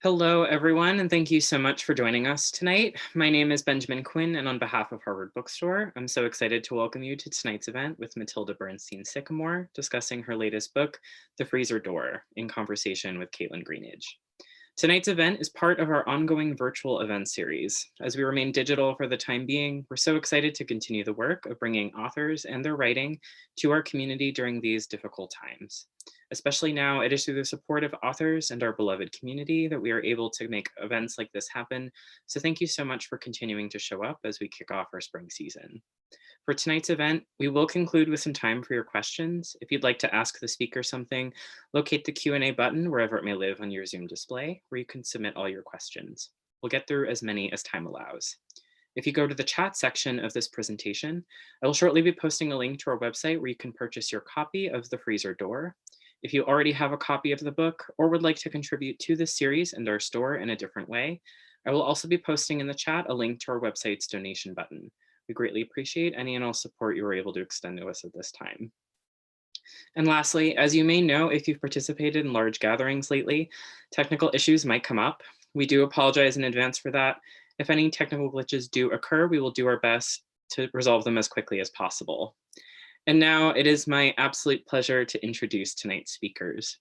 Hello, everyone, and thank you so much for joining us tonight. My name is Benjamin Quinn, and on behalf of Harvard Bookstore, I'm so excited to welcome you to tonight's event with Mattilda Bernstein Sycamore, discussing her latest book, The Freezer Door, in conversation with Kaitlyn Greenidge. Tonight's event is part of our ongoing virtual event series. As we remain digital for the time being, we're so excited to continue the work of bringing authors and their writing to our community during these difficult times. Especially now, it is through the support of authors and our beloved community that we are able to make events like this happen. So thank you so much for continuing to show up as we kick off our spring season. For tonight's event, we will conclude with some time for your questions. If you'd like to ask the speaker something, locate the Q&A button wherever it may live on your Zoom display, where you can submit all your questions. We'll get through as many as time allows. If you go to the chat section of this presentation, I will shortly be posting a link to our website where you can purchase your copy of The Freezer Door. If you already have a copy of the book or would like to contribute to this series and our store in a different way, I will also be posting in the chat a link to our website's donation button. We greatly appreciate any and all support you are able to extend to us at this time. And lastly, as you may know, if you've participated in large gatherings lately, technical issues might come up. We do apologize in advance for that. If any technical glitches do occur, we will do our best to resolve them as quickly as possible. And now it is my absolute pleasure to introduce tonight's speakers.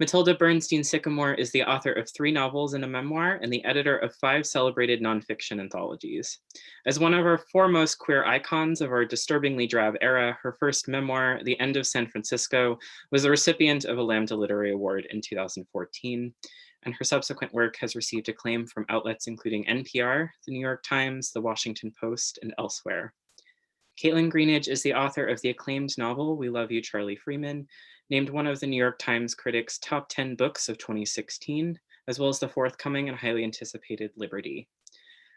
Mattilda Bernstein Sycamore is the author of 3 novels and a memoir and the editor of 5 celebrated nonfiction anthologies. As one of our foremost queer icons of our disturbingly drab era, her first memoir, The End of San Francisco, was the recipient of a Lambda Literary Award in 2014, and her subsequent work has received acclaim from outlets including NPR, the New York Times, the Washington Post, and elsewhere. Kaitlyn Greenidge is the author of the acclaimed novel, We Love You, Charlie Freeman, named one of the New York Times critics' top 10 books of 2016, as well as the forthcoming and highly anticipated Liberty.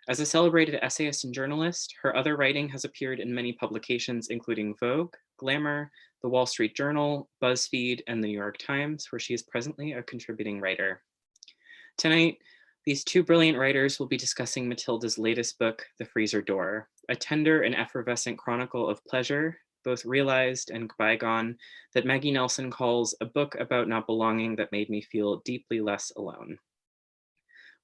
As a celebrated essayist and journalist, her other writing has appeared in many publications, including Vogue, Glamour, The Wall Street Journal, BuzzFeed, and the New York Times, where she is presently a contributing writer. Tonight, these 2 brilliant writers will be discussing Matilda's latest book, The Freezer Door, a tender and effervescent chronicle of pleasure, both realized and bygone, that Maggie Nelson calls a book about not belonging that made me feel deeply less alone.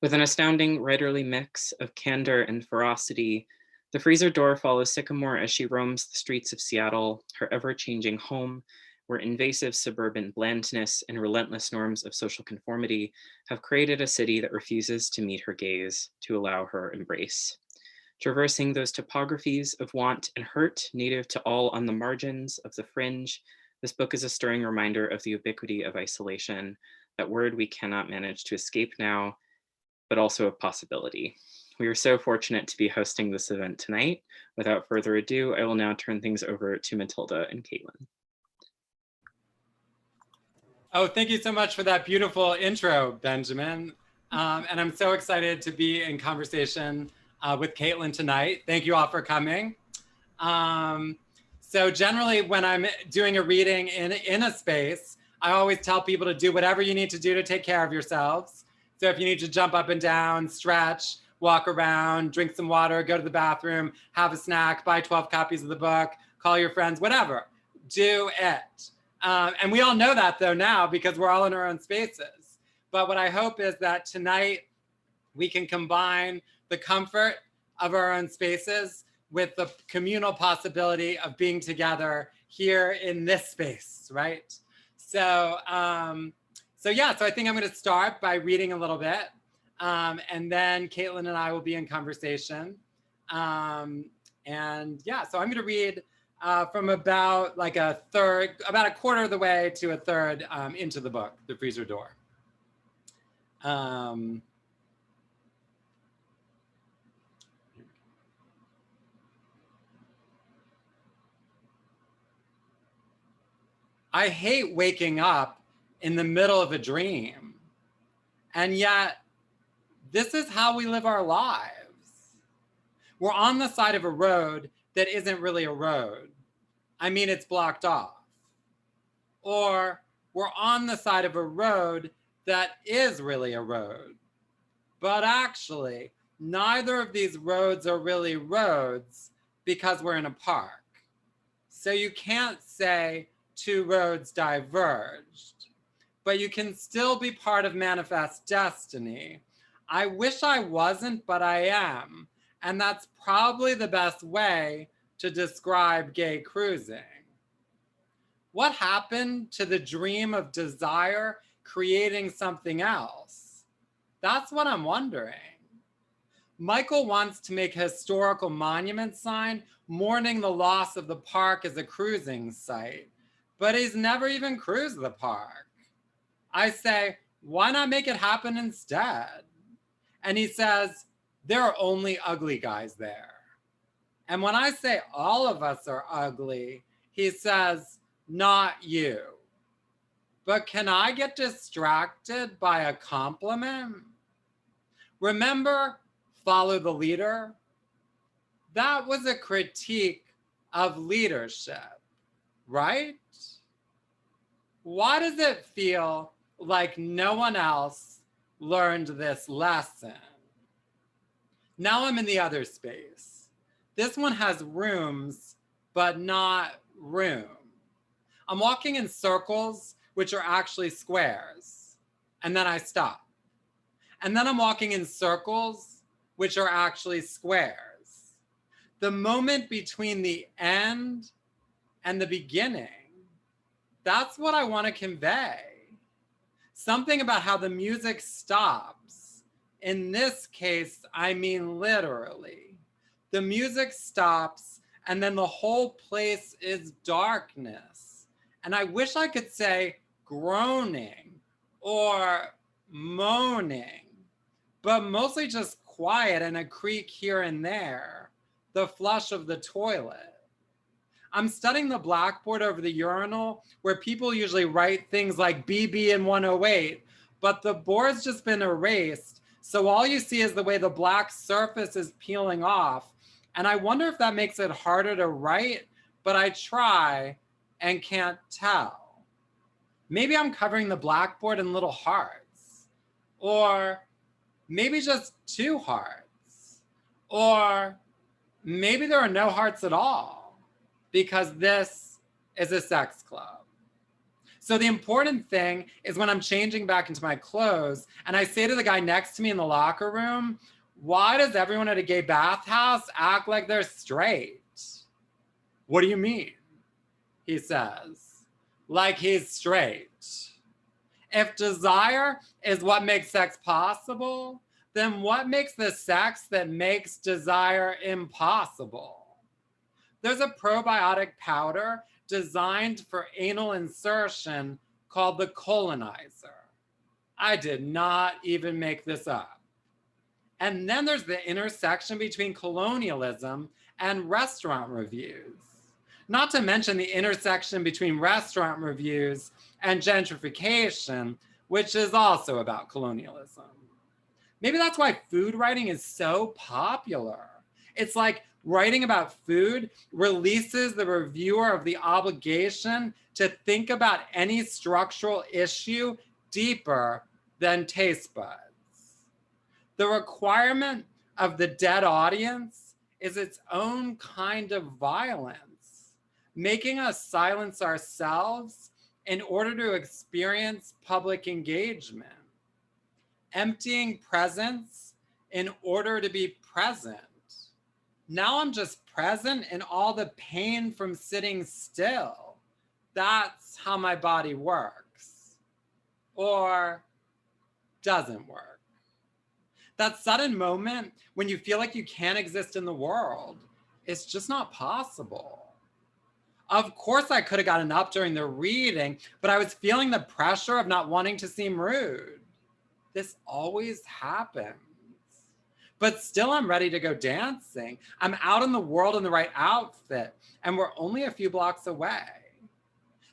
With an astounding writerly mix of candor and ferocity, The Freezer Door follows Sycamore as she roams the streets of Seattle, her ever-changing home, where invasive suburban blandness and relentless norms of social conformity have created a city that refuses to meet her gaze, to allow her embrace. Traversing those topographies of want and hurt native to all on the margins of the fringe, this book is a stirring reminder of the ubiquity of isolation, that word we cannot manage to escape now, but also of possibility. We are so fortunate to be hosting this event tonight. Without further ado, I will now turn things over to Matilda and Kaitlyn. Oh, thank you so much for that beautiful intro, Benjamin. And I'm so excited to be in conversation with Kaitlyn tonight. Thank you all for coming. So generally when I'm doing a reading in a space, I always tell people to do whatever you need to do to take care of yourselves. So if you need to jump up and down, stretch, walk around, drink some water, go to the bathroom, have a snack, buy 12 copies of the book, call your friends, whatever, do it. And we all know that though now because we're all in our own spaces. But what I hope is that tonight we can combine the comfort of our own spaces with the communal possibility of being together here in this space, right? So, so I think I'm gonna start by reading a little bit and then Kaitlyn and I will be in conversation. So I'm gonna read from about about a quarter of the way to a third into the book, The Freezer Door. I hate waking up in the middle of a dream, and yet this is how we live our lives. We're on the side of a road that isn't really a road. I mean, it's blocked off. Or we're on the side of a road that is really a road. But actually, neither of these roads are really roads because we're in a park. So you can't say 2 roads diverged. but you can still be part of manifest destiny. I wish I wasn't, but I am. And that's probably the best way to describe gay cruising. What happened to the dream of desire creating something else? That's what I'm wondering. Michael wants to make a historical monument sign mourning the loss of the park as a cruising site, but he's never even cruised the park. I say, why not make it happen instead? And he says, there are only ugly guys there. And when I say all of us are ugly, he says, not you. But can I get distracted by a compliment? Remember, follow the leader? That was a critique of leadership, right? Why does it feel like no one else learned this lesson? Now I'm in the other space. This one has rooms, but not room. I'm walking in circles, which are actually squares, and then I stop. And then I'm walking in circles, which are actually squares. The moment between the end and the beginning, that's what I want to convey. Something about how the music stops. In this case, I mean literally. The music stops, and then the whole place is darkness. And I wish I could say groaning or moaning, but mostly just quiet and a creak here and there, the flush of the toilet. I'm studying the blackboard over the urinal where people usually write things like BB in 108, but the board's just been erased. So all you see is the way the black surface is peeling off. And I wonder if that makes it harder to write, but I try and can't tell. Maybe I'm covering the blackboard in little hearts, or maybe just 2 hearts, or maybe there are no hearts at all, because this is a sex club. So the important thing is when I'm changing back into my clothes and I say to the guy next to me in the locker room, why does everyone at a gay bathhouse act like they're straight? What do you mean? He says, like he's straight. If desire is what makes sex possible, then what makes the sex that makes desire impossible? There's a probiotic powder designed for anal insertion called the colonizer. I did not even make this up. And then there's the intersection between colonialism and restaurant reviews. Not to mention the intersection between restaurant reviews and gentrification, which is also about colonialism. Maybe that's why food writing is so popular. It's like writing about food releases the reviewer of the obligation to think about any structural issue deeper than taste buds. The requirement of the dead audience is its own kind of violence, making us silence ourselves in order to experience public engagement, emptying presence in order to be present. Now I'm just present in all the pain from sitting still. That's how my body works, or doesn't work. That sudden moment when you feel like you can't exist in the world, it's just not possible. Of course I could have gotten up during the reading, but I was feeling the pressure of not wanting to seem rude. This always happens. But still I'm ready to go dancing. I'm out in the world in the right outfit, and we're only a few blocks away.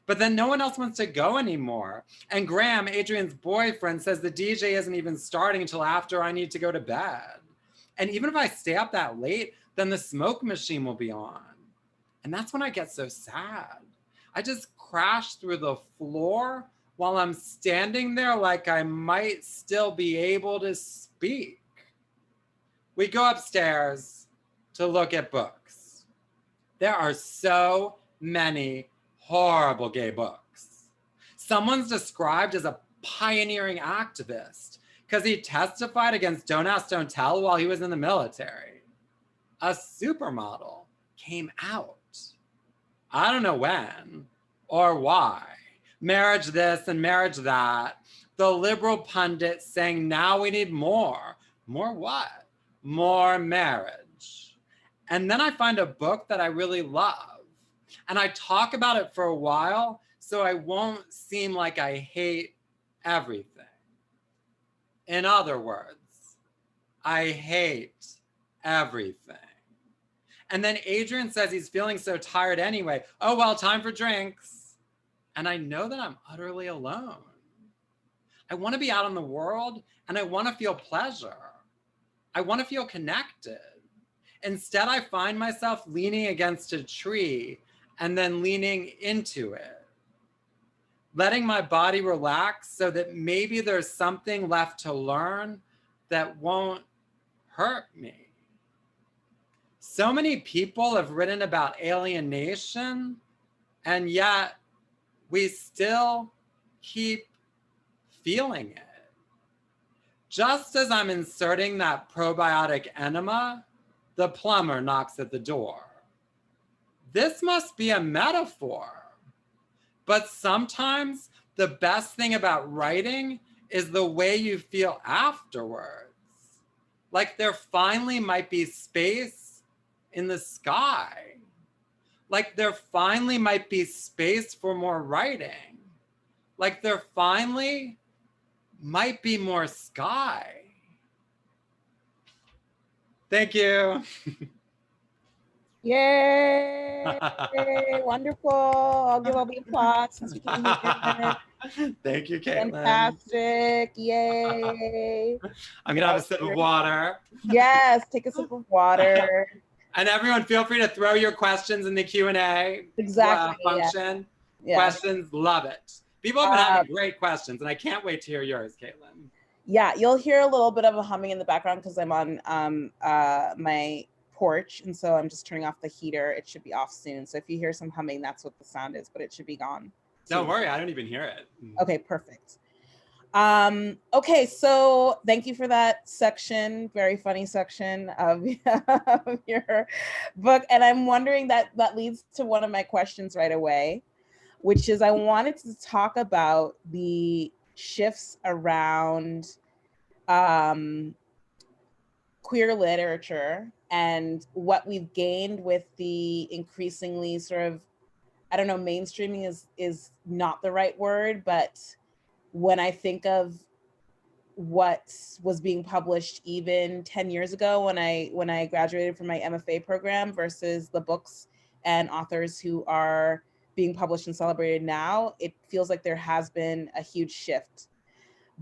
But then no one else wants to go anymore. And Graham, Adrian's boyfriend, says the DJ isn't even starting until after I need to go to bed. And even if I stay up that late, then the smoke machine will be on. And that's when I get so sad. I just crash through the floor while I'm standing there like I might still be able to speak. We go upstairs to look at books. There are so many horrible gay books. someone's described as a pioneering activist because he testified against Don't Ask, Don't Tell while he was in the military. A supermodel came out. I don't know when or why. Marriage this and marriage that. The liberal pundits saying now we need more. More what? More marriage. And then I find a book that I really love. And I talk about it for a while so I won't seem like I hate everything. In other words, I hate everything. And then Adrian says he's feeling so tired anyway. Oh, well, time for drinks. And I know that I'm utterly alone. I want to be out in the world and I want to feel pleasure. I want to feel connected. Instead, I find myself leaning against a tree and then leaning into it. Letting my body relax so that maybe there's something left to learn that won't hurt me. So many people have written about alienation, and yet we still keep feeling it. Just as I'm inserting that probiotic enema, the plumber knocks at the door. This must be a metaphor. But sometimes the best thing about writing is the way you feel afterwards. Like there finally might be space in the sky. Like there finally might be space for more writing. Like there finally might be more sky. Thank you. Yay! Wonderful. I'll give all the applause since we can hear it. Thank you, Kaitlyn. Fantastic. Yay. I'm going to have a sip of water. Yes, take a sip of water. And everyone, feel free to throw your questions in the Q&A Exactly, function. Yeah. Questions, love it. People have been having great questions, and I can't wait to hear yours, Kaitlyn. Yeah, you'll hear a little bit of a humming in the background because I'm on my porch, and so I'm just turning off the heater. It should be off soon. So if you hear some humming, that's what the sound is, but it should be gone soon. Don't worry, I don't even hear it. Okay, perfect. Okay, so thank you for that section, very funny section of your book. And I'm wondering that leads to one of my questions right away, which is I wanted to talk about the shifts around queer literature and what we've gained with the increasingly sort of, I don't know, mainstreaming is not the right word, but when I think of what was being published even 10 years ago when I graduated from my MFA program versus the books and authors who are being published and celebrated now, it feels like there has been a huge shift.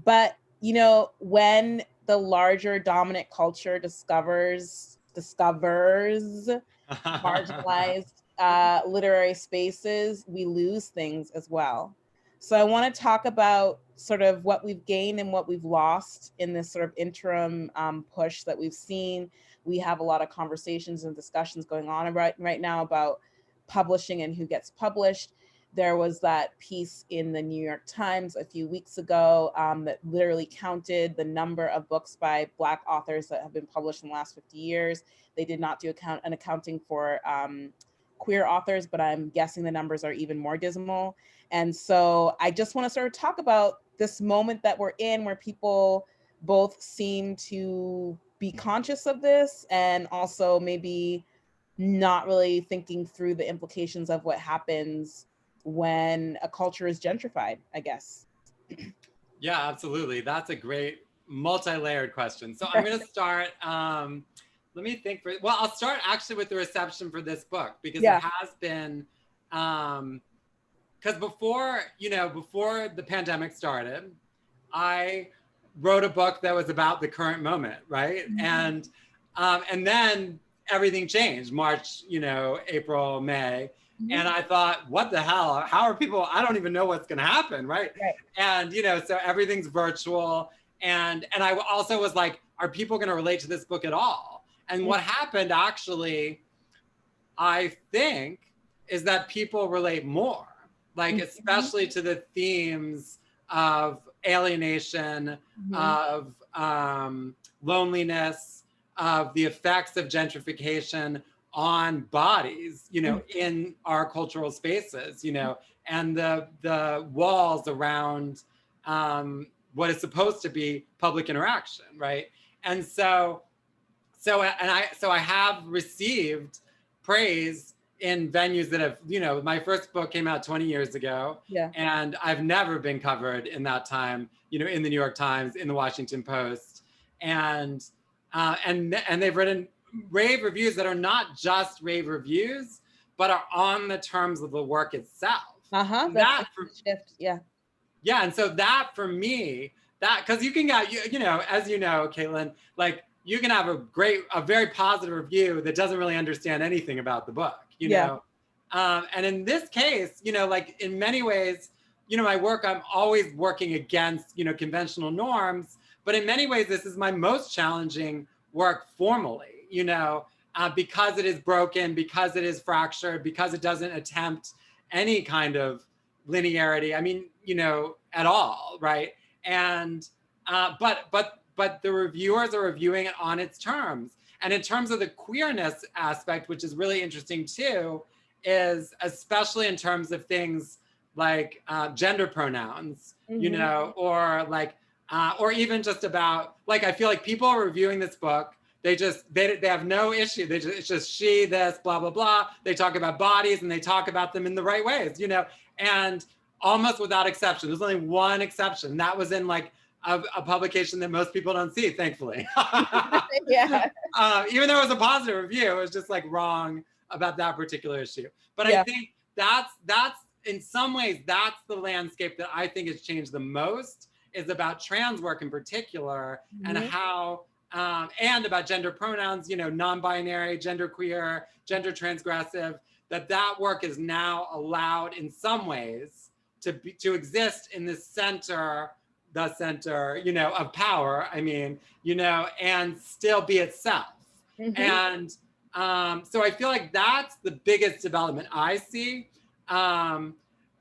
But, you know, when the larger dominant culture discovers marginalized literary spaces, we lose things as well. So I want to talk about sort of what we've gained and what we've lost in this sort of interim push that we've seen. We have a lot of conversations and discussions going on right now about publishing and who gets published. There was that piece in the New York Times a few weeks ago that literally counted the number of books by Black authors that have been published in the last 50 years. They did not do an accounting for queer authors, but I'm guessing the numbers are even more dismal. And so I just want to sort of talk about this moment that we're in where people both seem to be conscious of this and also maybe not really thinking through the implications of what happens when a culture is gentrified, I guess. Yeah, absolutely. That's a great multi-layered question. So I'm going to start, let me think I'll start actually with the reception for this book because it has been, because before the pandemic started, I wrote a book that was about the current moment, right? Mm-hmm. And then everything changed, March, April, May. Mm-hmm. And I thought, what the hell? How are people, I don't even know what's going to happen, right? And, so everything's virtual. And I also was like, are people going to relate to this book at all? And what happened actually, I think, is that people relate more like especially to the themes of alienation, of loneliness, of the effects of gentrification on bodies, you know, in our cultural spaces, you know, and the walls around what is supposed to be public interaction, right? And so I have received praise in venues that have, you know, my first book came out 20 years ago, and I've never been covered in that time, you know, in the New York Times, in the Washington Post, and they've written rave reviews that are not just rave reviews, but are on the terms of the work itself. That's a shift, yeah. And so that for me, that, because you can get, you know, as you know, Kaitlyn, like you can have a very positive review that doesn't really understand anything about the book, you know? And in this case, you know, like in many ways, you know, my work, I'm always working against, you know, conventional norms, but in many ways, this is my most challenging work formally, you know, because it is broken, because it is fractured, because it doesn't attempt any kind of linearity, I mean, you know, at all, right? And, but the reviewers are reviewing it on its terms. And in terms of the queerness aspect, which is really interesting too, is especially in terms of things like gender pronouns, you know, or like, or even just about, like, I feel like people are reviewing this book, they have no issue. It's just she, this, blah, blah, blah. They talk about bodies and they talk about them in the right ways, you know, and almost without exception. There's only one exception. That was in like a publication that most people don't see, thankfully. Even though it was a positive review, it was just like wrong about that particular issue. But I think that's in some ways, that's the landscape that I think has changed the most, is about trans work in particular, and how, and about gender pronouns, you know, non-binary, genderqueer, gender transgressive, that work is now allowed in some ways to exist in the center, you know, of power, I mean, you know, and still be itself. And so I feel like that's the biggest development I see. And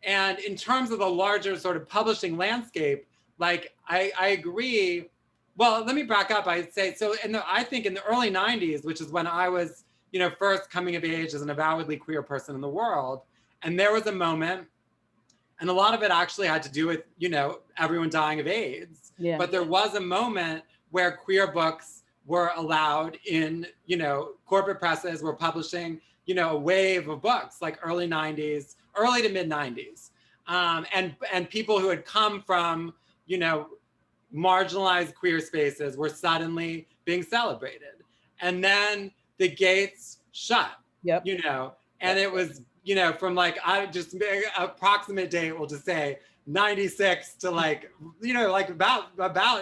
in terms of the larger sort of publishing landscape, like I agree. Well, let me back up. I'd say, so I think in the early 90s, which is when I was, you know, first coming of age as an avowedly queer person in the world, and there was a moment, and a lot of it actually had to do with, you know, everyone dying of AIDS. But there was a moment where queer books were allowed in, you know, corporate presses were publishing, you know, a wave of books, like early 90s, early to mid 90s. And people who had come from, you know, marginalized queer spaces were suddenly being celebrated. And then the gates shut, you know, and it was, you know, from like, I just approximate date, we'll just say 96 to like, you know, like about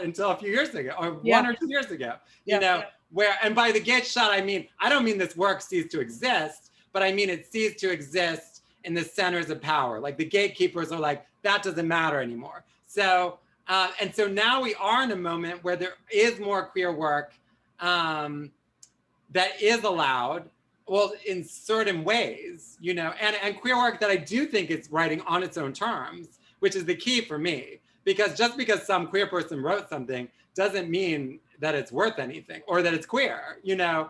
until a few years ago, or 1 or 2 years ago, you know, where, and by the gates shut, I mean, I don't mean this work ceased to exist, but I mean it ceased to exist in the centers of power. Like the gatekeepers are like, that doesn't matter anymore. So, and so now we are in a moment where there is more queer work that is allowed, well, in certain ways, you know, and queer work that I do think is writing on its own terms, which is the key for me, because just because some queer person wrote something doesn't mean that it's worth anything or that it's queer, you know,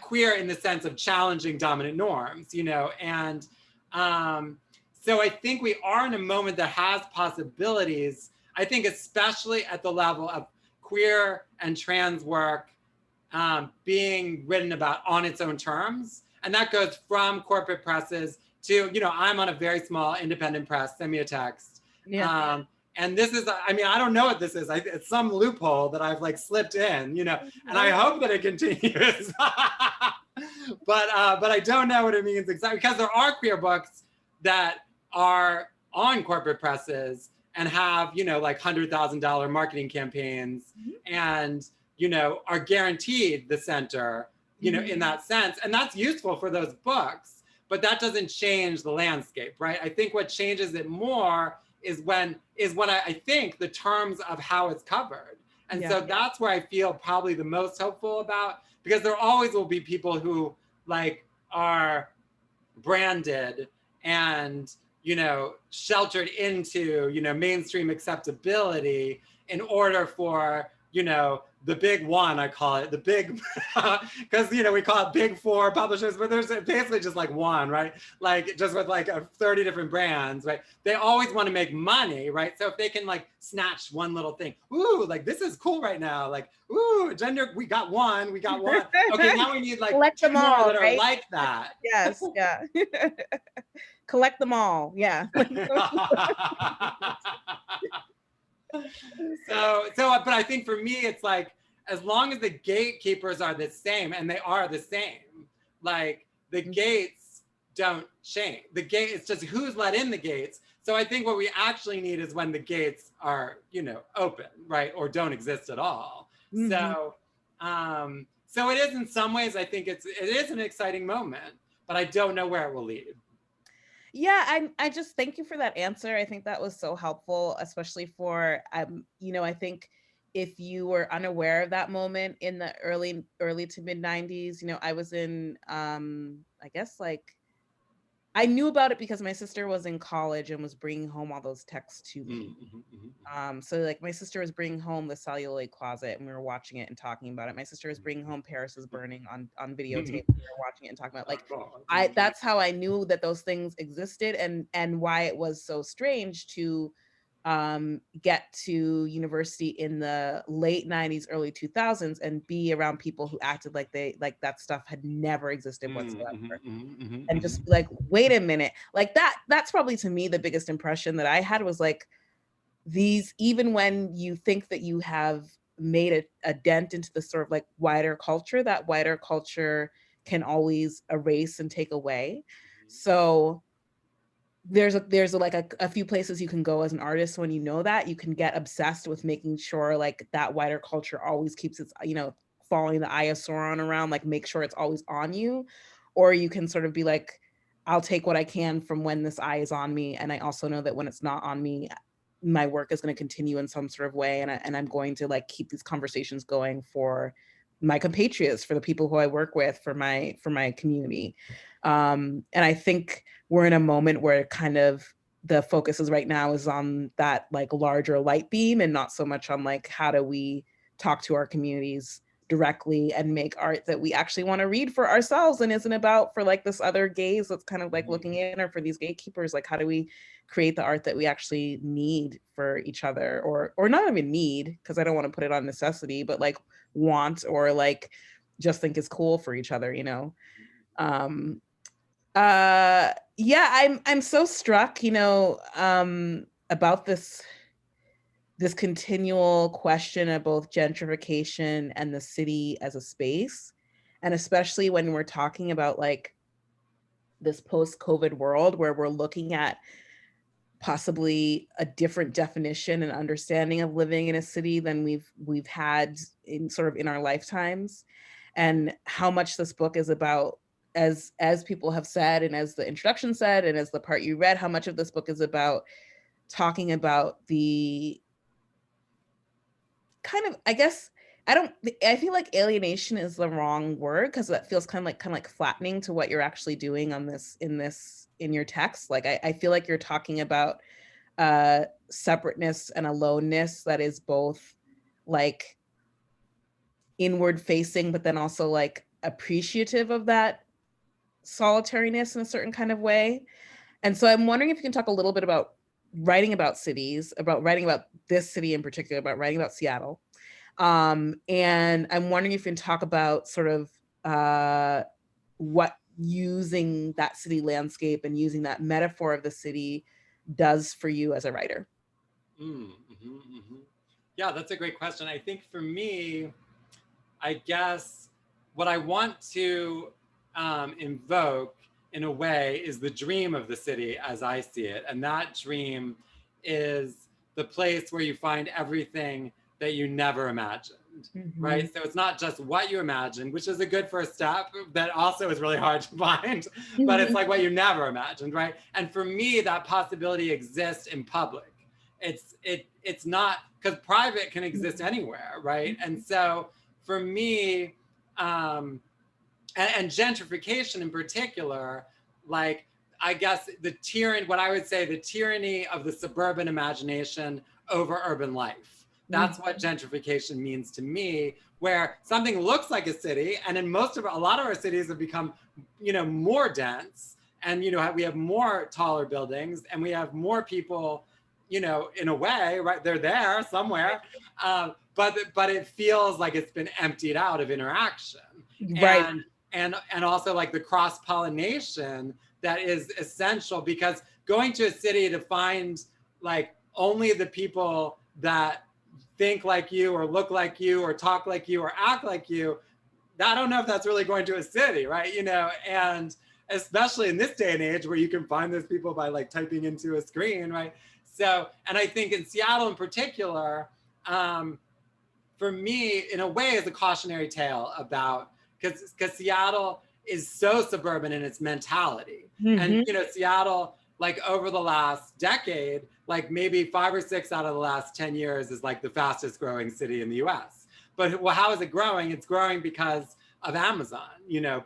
queer in the sense of challenging dominant norms, you know, and so I think we are in a moment that has possibilities, I think especially at the level of queer and trans work being written about on its own terms. And that goes from corporate presses to, you know, I'm on a very small independent press, Semiotext. And this is, I mean, I don't know what this is. It's some loophole that I've like slipped in, you know, and I hope that it continues. But I don't know what it means exactly, because there are queer books that are on corporate presses and have, you know, like $100,000 marketing campaigns and, you know, are guaranteed the center, you know, in that sense. And that's useful for those books, but that doesn't change the landscape, right? I think what changes it more is when I think the terms of how it's covered. And so that's where I feel probably the most hopeful about, because there always will be people who like are branded and you know, sheltered into, you know, mainstream acceptability in order for, you know, the big one, I call it, the big, because, you know, we call it big four publishers, but there's basically just like one, right? Like just with like 30 different brands, right? They always want to make money, right? So if they can like snatch one little thing, ooh, like this is cool right now. Like, ooh, gender, we got one. Okay, now we need like collect two them more all, that are right? like that. Yes, yeah. Collect them all, yeah. But I think for me, it's like, as long as the gatekeepers are the same, and they are the same, like the gates don't change. The gate, it's just who's let in the gates. So I think what we actually need is when the gates are, you know, open, right? Or don't exist at all. So it is, in some ways, I think it is an exciting moment, but I don't know where it will lead. Yeah, I just thank you for that answer. I think that was so helpful, especially for you know, I think if you were unaware of that moment in the early to mid 90s, you know, I was in I guess like I knew about it because my sister was in college and was bringing home all those texts to me. So like my sister was bringing home The Celluloid Closet and we were watching it and talking about it. My sister was bringing home Paris is Burning on videotape. We were watching it and talking about it. Like that's how I knew that those things existed and why it was so strange to get to university in the late 90s, early 2000s and be around people who acted like that stuff had never existed whatsoever. And just like, wait a minute, like that's probably to me the biggest impression that I had was like, these, even when you think that you have made a dent into the sort of like wider culture, that wider culture can always erase and take away. So there's like a few places you can go as an artist when you know that you can get obsessed with making sure like that wider culture always keeps its, you know, following the eye of Sauron around, like make sure it's always on you. Or you can sort of be like, I'll take what I can from when this eye is on me, and I also know that when it's not on me, my work is going to continue in some sort of way, and I'm going to like keep these conversations going for my compatriots, for the people who I work with, for my community. And I think we're in a moment where kind of the focus is right now is on that like larger light beam and not so much on like how do we talk to our communities directly and make art that we actually want to read for ourselves and isn't about for like this other gaze that's kind of like looking in, or for these gatekeepers, like how do we create the art that we actually need for each other, or not even need, because I don't want to put it on necessity, but like want, or like just think is cool for each other, you know. Yeah, I'm so struck, you know, about this continual question of both gentrification and the city as a space. And especially when we're talking about like this post-COVID world where we're looking at possibly a different definition and understanding of living in a city than we've had in sort of in our lifetimes, and how much this book is about, as people have said, and as the introduction said, and as the part you read, how much of this book is about talking about the kind of, I guess, I feel like alienation is the wrong word, because that feels kind of like flattening to what you're actually doing on this in your text. Like I feel like you're talking about separateness and aloneness that is both like inward facing, but then also like appreciative of that solitariness in a certain kind of way. And so I'm wondering if you can talk a little bit about writing about cities, about writing about this city in particular, about writing about Seattle. And I'm wondering if you can talk about sort of what using that city landscape and using that metaphor of the city does for you as a writer. Yeah, that's a great question. I think for me, I guess what I want to invoke in a way is the dream of the city as I see it. And that dream is the place where you find everything that you never imagined, right? So it's not just what you imagined, which is a good first step, that also is really hard to find, but it's like what you never imagined, right? And for me, that possibility exists in public. It's not, because private can exist anywhere, right? And so for me, and gentrification in particular, like I guess what I would say, the tyranny of the suburban imagination over urban life. That's what gentrification means to me, where something looks like a city, and in a lot of our cities have become, more dense, and we have more taller buildings, and we have more people, in a way, right? They're there somewhere, but it feels like it's been emptied out of interaction, Right. and also like the cross-pollination that is essential, because going to a city to find like only the people that think like you or look like you or talk like you or act like you, I don't know if that's really going to a city, right? And especially in this day and age where you can find those people by like typing into a screen, right? So, and I think in Seattle in particular, for me, in a way, is a cautionary tale about, because Seattle is so suburban in its mentality. And, Seattle, like over the last decade, like maybe 5 or 6 out of the last 10 years is like the fastest growing city in the US. But how is it growing? It's growing because of Amazon,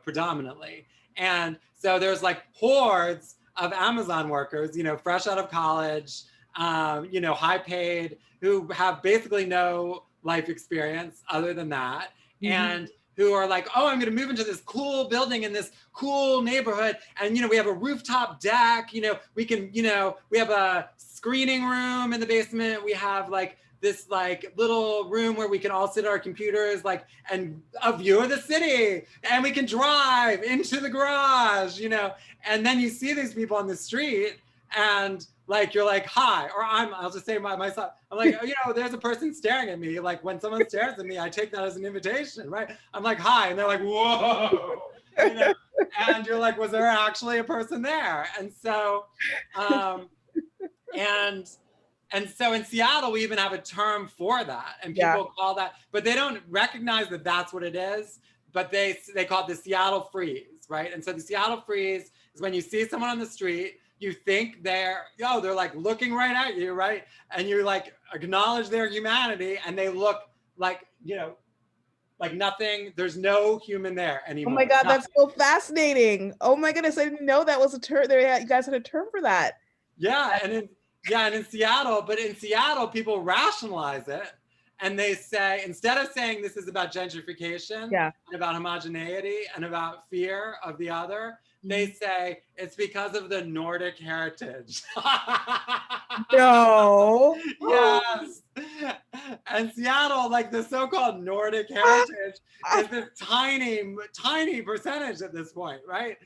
predominantly. And so there's like hordes of Amazon workers, fresh out of college, high paid, who have basically no life experience other than that. And who are like, oh, I'm going to move into this cool building in this cool neighborhood. And, we have a rooftop deck, we can, we have a screening room in the basement. We have like this like little room where we can all sit at our computers, like, and a view of the city, and we can drive into the garage, and then you see these people on the street, and like, you're like, hi, or I'll just say myself, I'm like, there's a person staring at me. Like when someone stares at me, I take that as an invitation, right? I'm like, hi, and they're like, whoa, and you're like, was there actually a person there? And so, and so in Seattle, we even have a term for that, and people call that, but they don't recognize that that's what it is, but they call it the Seattle freeze, right? And so the Seattle freeze is when you see someone on the street, you think they're like looking right at you, right? And you like acknowledge their humanity, and they look like, like nothing, there's no human there anymore. Oh my God, that's so fascinating. Oh my goodness, I didn't know that was a term. You guys had a term for that. Yeah, and in Seattle, people rationalize it, and they say, instead of saying this is about gentrification, and about homogeneity, and about fear of the other, they say it's because of the Nordic heritage. No. Yes. And Seattle, like the so-called Nordic heritage, is this tiny, tiny percentage at this point, right?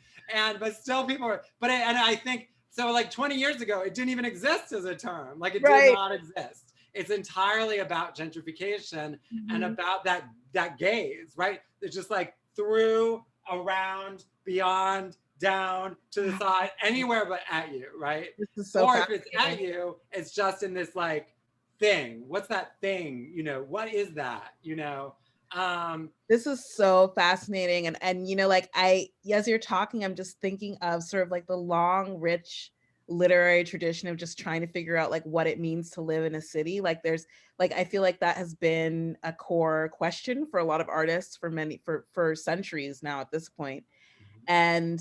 But still people are, and I think, so like 20 years ago, it didn't even exist as a term. Like it did not exist. It's entirely about gentrification and about that gaze, right? It's just like through, around, beyond, down, to the side, anywhere but at you, right? This is so or if it's at you, it's just in this like thing. What's that thing? What is that? This is so fascinating. And like as you're talking, I'm just thinking of sort of like the long, rich literary tradition of just trying to figure out like what it means to live in a city. Like there's like, I feel like that has been a core question for a lot of artists for centuries now at this point. And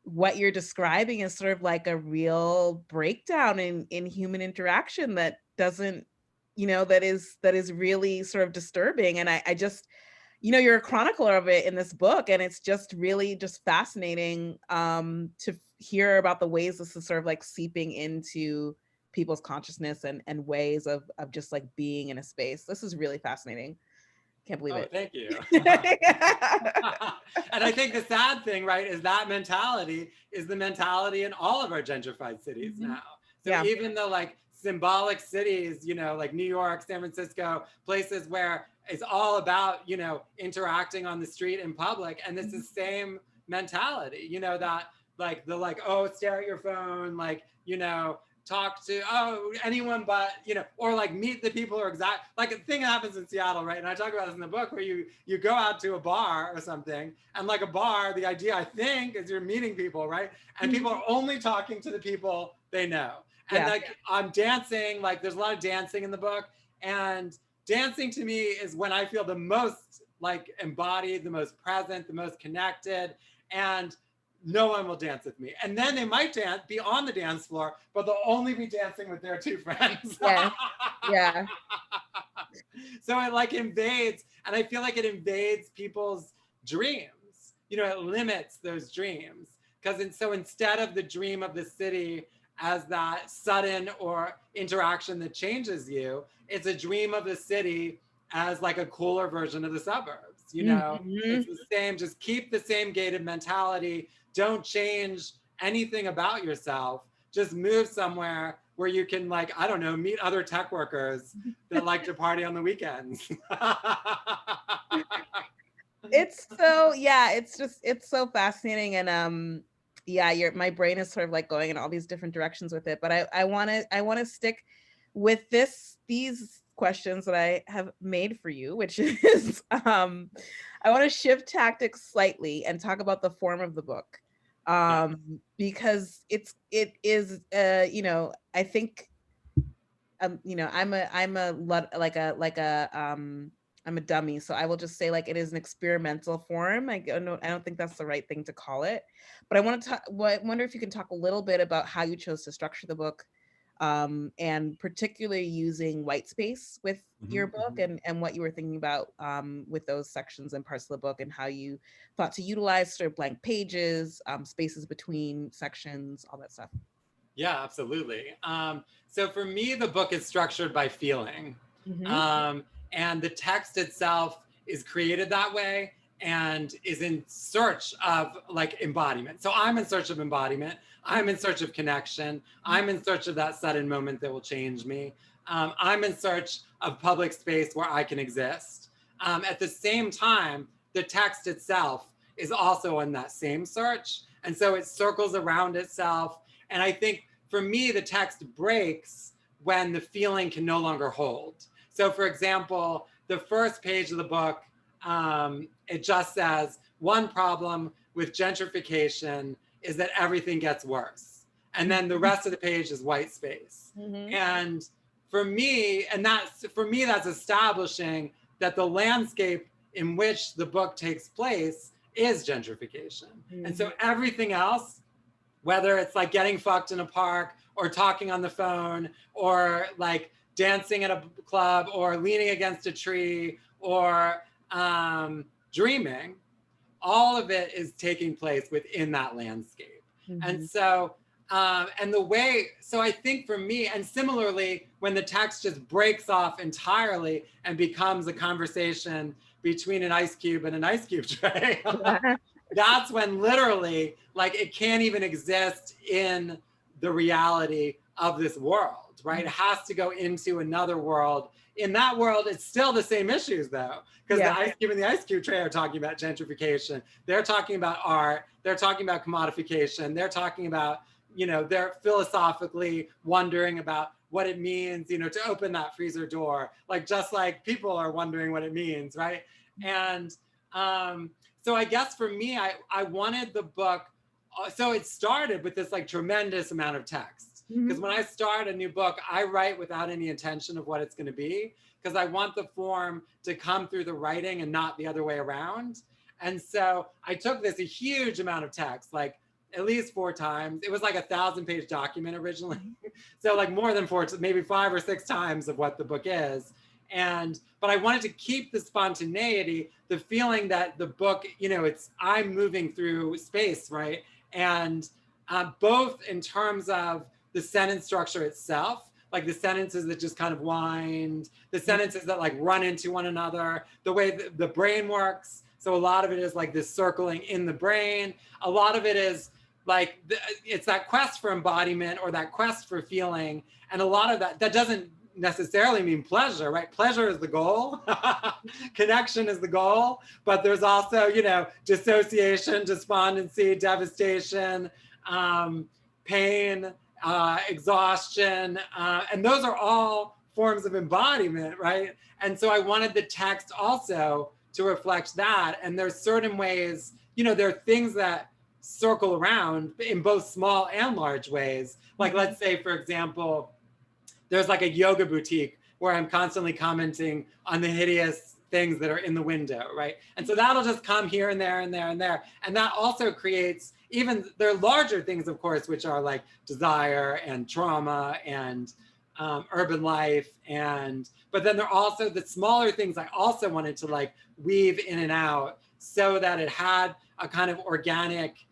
what you're describing is sort of like a real breakdown in human interaction that doesn't, that is really sort of disturbing. And I just, you're a chronicler of it in this book, and it's just really just fascinating to hear about the ways this is sort of like seeping into people's consciousness and ways of just like being in a space. This is really fascinating. Can't believe it. Thank you. And I think the sad thing, right, is that mentality is the mentality in all of our gentrified cities now. So even the like symbolic cities, like New York, San Francisco, places where it's all about, interacting on the street in public. And it's the same mentality, that like oh, stare at your phone, like, talk to anyone but, or like meet the people or like a thing happens in Seattle, right? And I talk about this in the book, where you go out to a bar or something, and like a bar, the idea I think is you're meeting people, right? And people are only talking to the people they know. And like I'm dancing, like there's a lot of dancing in the book, and dancing to me is when I feel the most like embodied, the most present, the most connected. And no one will dance with me. And then they might be on the dance floor, but they'll only be dancing with their two friends. Yeah. Yeah. So it like invades, and I feel like it invades people's dreams. You know, it limits those dreams. Because so instead of the dream of the city as that sudden or interaction that changes you, it's a dream of the city as like a cooler version of the suburbs. You know, it's the same, just keep the same gated mentality. Don't change anything about yourself. Just move somewhere where you can, like, I don't know, meet other tech workers that like to party on the weekends. It's so, yeah, it's so fascinating. And yeah, my brain is sort of like going in all these different directions with it. But I want to stick with these questions that I have made for you, which is I want to shift tactics slightly and talk about the form of the book. Because it is you know, I think you know, I'm a dummy, so I will just say, like, it is an experimental form. I don't think that's the right thing to call it, but I wonder if you can talk a little bit about how you chose to structure the book, and particularly using white space with your book, and what you were thinking about with those sections and parts of the book, and how you thought to utilize sort of blank pages, spaces between sections, all that stuff. Yeah, absolutely. So for me, the book is structured by feeling. And the text itself is created that way and is in search of like embodiment. So I'm in search of embodiment. I'm in search of connection. I'm in search of that sudden moment that will change me. I'm in search of public space where I can exist. At the same time, the text itself is also in that same search. And so it circles around itself. And I think for me, the text breaks when the feeling can no longer hold. So for example, the first page of the book, it just says, one problem with gentrification is that everything gets worse. And then the rest of the page is white space. And for me, that's establishing that the landscape in which the book takes place is gentrification. And so everything else, whether it's like getting fucked in a park or talking on the phone or like dancing at a club or leaning against a tree or dreaming, all of it is taking place within that landscape. And so, so I think for me, and similarly, when the text just breaks off entirely and becomes a conversation between an ice cube and an ice cube tray, that's when literally, like, it can't even exist in the reality of this world, right? It has to go into another world. In that world, it's still the same issues, though, because the ice cube and the ice cube tray are talking about gentrification. They're talking about art. They're talking about commodification. They're talking about, you know, they're philosophically wondering about what it means, you know, to open that freezer door, like just like people are wondering what it means, right? And so I guess for me, I wanted the book, so it started with this like tremendous amount of text. Because when I start a new book, I write without any intention of what it's going to be, because I want the form to come through the writing and not the other way around. And so I took this a huge amount of text, like at least 4 times. It was like a 1,000-page document originally. So like more than 4, maybe 5 or 6 times of what the book is. But I wanted to keep the spontaneity, the feeling that the book, you know, I'm moving through space, right? And both in terms of the sentence structure itself, like the sentences that just kind of wind, the sentences that like run into one another, the way the brain works. So a lot of it is like this circling in the brain. A lot of it is like, it's that quest for embodiment or that quest for feeling. And a lot of that doesn't necessarily mean pleasure, right? Pleasure is the goal. Connection is the goal. But there's also, you know, dissociation, despondency, devastation, pain, exhaustion. And those are all forms of embodiment, right? And so I wanted the text also to reflect that. And there's certain ways, you know, there are things that circle around in both small and large ways. Like, let's say, for example, there's like a yoga boutique where I'm constantly commenting on the hideous things that are in the window, right? And so that'll just come here and there and there and there. And that also creates, even there are larger things, of course, which are like desire and trauma and urban life. But then there are also the smaller things I also wanted to like weave in and out so that it had a kind of organic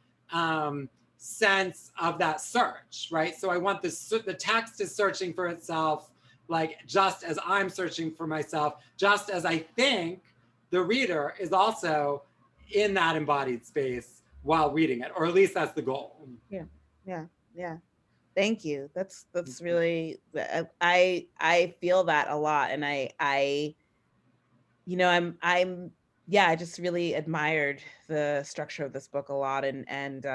sense of that search, right? So I want the text is searching for itself, like just as I'm searching for myself, just as I think the reader is also in that embodied space while reading it, or at least that's the goal. Yeah. Thank you. That's really, I feel that a lot, and I just really admired the structure of this book a lot, and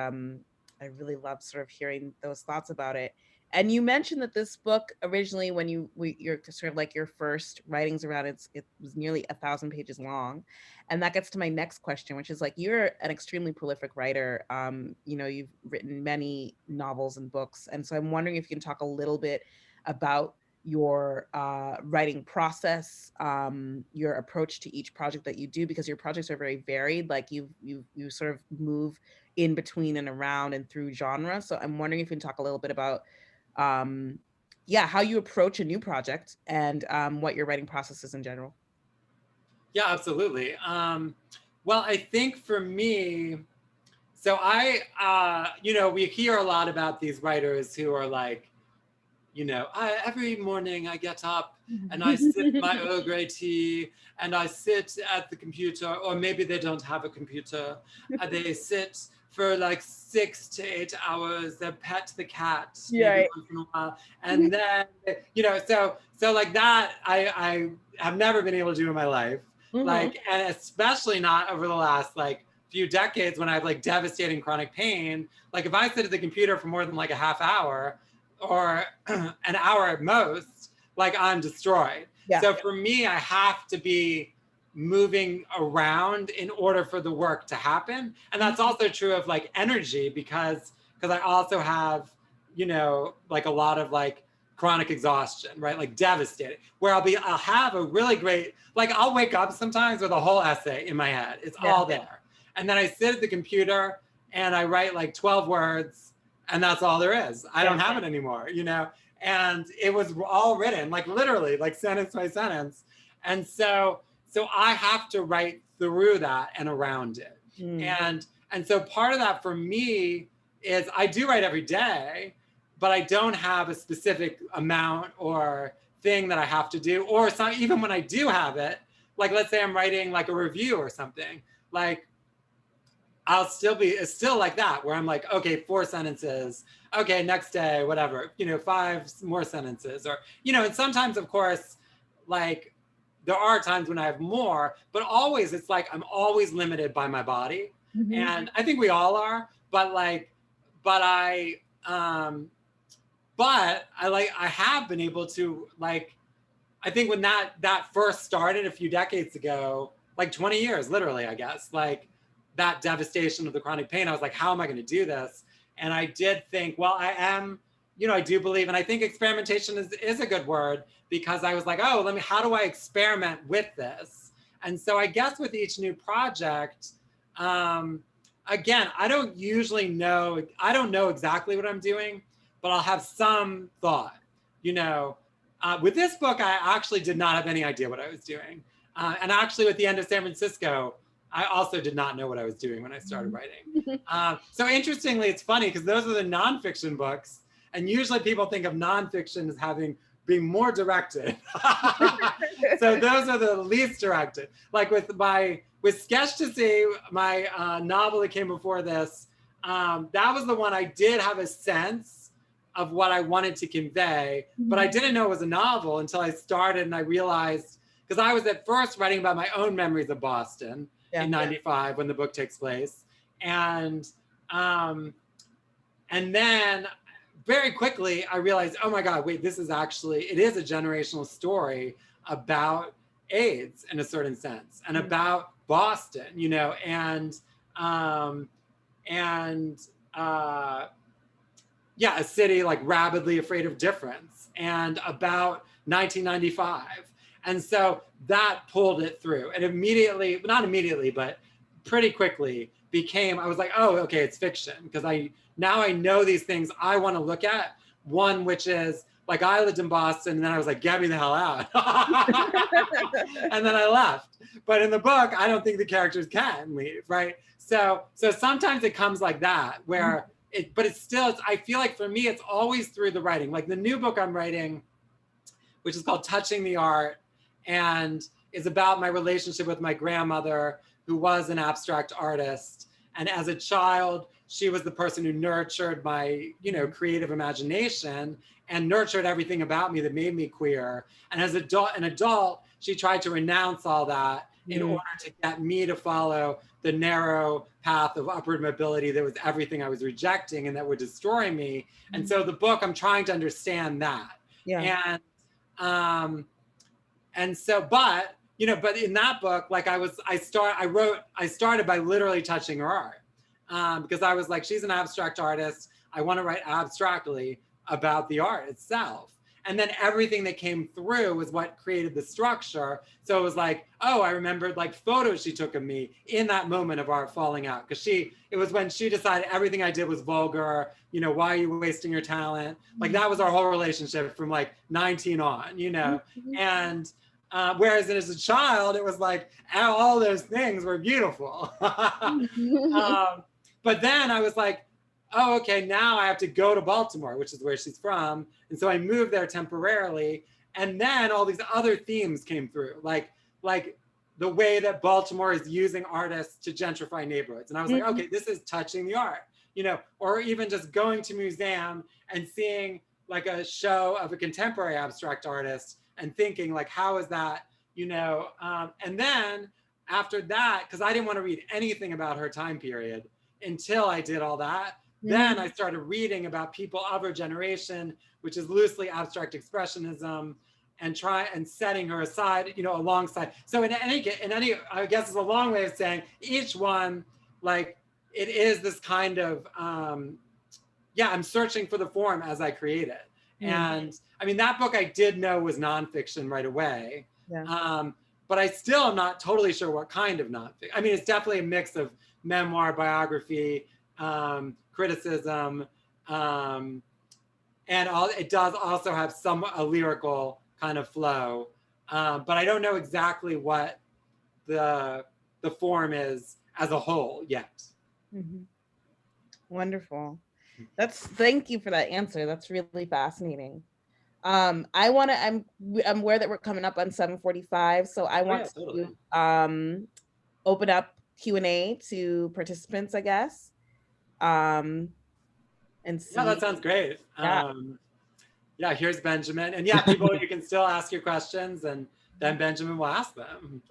I really love sort of hearing those thoughts about it. And you mentioned that this book originally, when you're sort of like your first writings around it was nearly 1,000 pages long. And that gets to my next question, which is like, you're an extremely prolific writer. You've written many novels and books. And so I'm wondering if you can talk a little bit about your writing process, your approach to each project that you do, because your projects are very varied. Like you sort of move in between and around and through genre. So I'm wondering if you can talk a little bit about how you approach a new project and what your writing process is in general. Yeah, absolutely. Well, I think for me, so we hear a lot about these writers who are like, every morning I get up and I sip my Earl Grey tea and I sit at the computer, or maybe they don't have a computer, and they sit for like 6 to 8 hours. They pet the cat maybe once in a while, and then so like that I have never been able to do in my life, like, and especially not over the last like few decades when I have like devastating chronic pain. Like if I sit at the computer for more than like a half hour or an hour at most, like I'm destroyed. So for me, I have to be moving around in order for the work to happen. And that's also true of like energy, because I also have, like a lot of like chronic exhaustion, right? Like devastated, where I'll have a really great, like I'll wake up sometimes with a whole essay in my head. It's all there. And then I sit at the computer and I write like 12 words, and that's all there is. I don't have it anymore, and it was all written, like literally, like sentence by sentence. And so I have to write through that and around it. And so part of that for me is I do write every day, but I don't have a specific amount or thing that I have to do. Or even when I do have it, like let's say I'm writing like a review or something, like it's still like that, where I'm like, okay, 4 sentences. Okay, next day, whatever, 5 more sentences, or, and sometimes of course, like there are times when I have more, but always it's like, I'm always limited by my body. And I think we all are, but I have been able to, like, I think when that first started a few decades ago, like 20 years, literally, I guess, like, that devastation of the chronic pain, I was like, how am I going to do this? And I did think, well, I am, I do believe, and I think experimentation is a good word, because I was like, oh, how do I experiment with this? And so I guess with each new project, again, I don't know exactly what I'm doing, but I'll have some thought, with this book, I actually did not have any idea what I was doing. And actually with The End of San Francisco, I also did not know what I was doing when I started writing. So interestingly, it's funny because those are the nonfiction books, and usually people think of nonfiction as being more directed. So those are the least directed. Like with Sketch to See, my novel that came before this, that was the one I did have a sense of what I wanted to convey, but I didn't know it was a novel until I started and I realized, because I was at first writing about my own memories of Boston. In 95 when the book takes place. And then very quickly I realized, oh my God, wait, it is a generational story about AIDS in a certain sense, and about Boston, a city like rabidly afraid of difference, and about 1995. And so that pulled it through. And immediately, not immediately, but pretty quickly became, I was like, oh, okay, it's fiction. Because now I know these things I want to look at. One, which is, like, I lived in Boston, and then I was like, get me the hell out. And then I left. But in the book, I don't think the characters can leave, right? So sometimes it comes like that, where but it's still, I feel like for me, it's always through the writing. Like the new book I'm writing, which is called Touching the Art, and is about my relationship with my grandmother, who was an abstract artist. And as a child, she was the person who nurtured my, creative imagination and nurtured everything about me that made me queer. And as an adult, she tried to renounce all that in order to get me to follow the narrow path of upward mobility that was everything I was rejecting and that would destroy me. And so the book, I'm trying to understand that. Yeah. And so, but in that book, like I started by literally touching her art, because I was like, she's an abstract artist. I want to write abstractly about the art itself. And then everything that came through was what created the structure. So it was like, oh, I remembered like photos she took of me in that moment of our falling out. Because it was when she decided everything I did was vulgar. Why are you wasting your talent? Like that was our whole relationship from like 19 on, And whereas as a child, it was like, all those things were beautiful. But then I was like, oh, okay, now I have to go to Baltimore, which is where she's from. And so I moved there temporarily. And then all these other themes came through, like the way that Baltimore is using artists to gentrify neighborhoods. And I was like, okay, this is touching the art, or even just going to museum and seeing like a show of a contemporary abstract artist and thinking like, how is that, and then after that, because I didn't want to read anything about her time period until I did all that. Then I started reading about people of her generation, which is loosely abstract expressionism, and setting her aside, alongside. So in any, I guess it's a long way of saying each one, like it is this kind of, I'm searching for the form as I create it. And I mean, that book I did know was nonfiction right away. Yeah. But I still am not totally sure what kind of nonfiction. I mean, it's definitely a mix of memoir, biography, criticism, and it does also have a lyrical kind of flow, but I don't know exactly what the form is as a whole yet. Wonderful. Thank you for that answer. That's really fascinating. I'm aware that we're coming up on 7:45, so I want to open up Q&A to participants, I guess. And see. Yeah, that sounds great. Yeah, here's Benjamin. And people, you can still ask your questions and then Benjamin will ask them.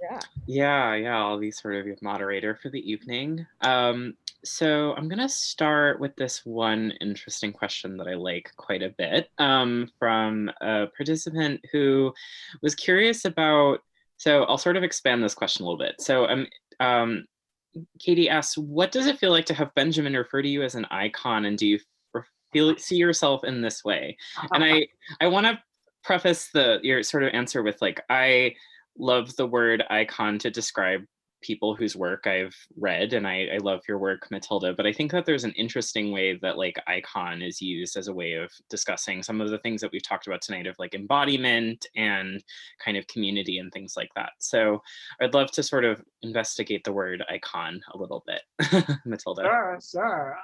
Yeah, I'll be sort of your moderator for the evening. So I'm gonna start with this one interesting question that I like quite a bit, from a participant who was curious about, so I'll sort of expand this question a little bit. So Katie asks, what does it feel like to have Benjamin refer to you as an icon, and do you see yourself in this way? And I want to preface your sort of answer with like, I love the word icon to describe people whose work I've read, and I love your work, Matilda, but I think that there's an interesting way that like icon is used as a way of discussing some of the things that we've talked about tonight of like embodiment and kind of community and things like that. So I'd love to sort of investigate the word icon a little bit. Matilda. Sure.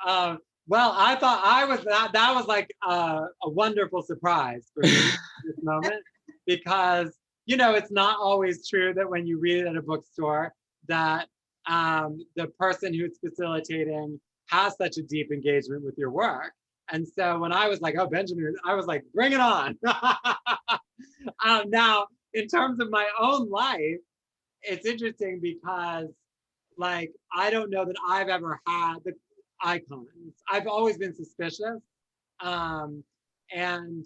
Well, I thought that was like a wonderful surprise for me this moment, because it's not always true that when you read it at a bookstore that the person who's facilitating has such a deep engagement with your work. And so when I was like, oh, Benjamin, I was like, bring it on. Now, in terms of my own life, it's interesting because like, I don't know that I've ever had the icons. I've always been suspicious. And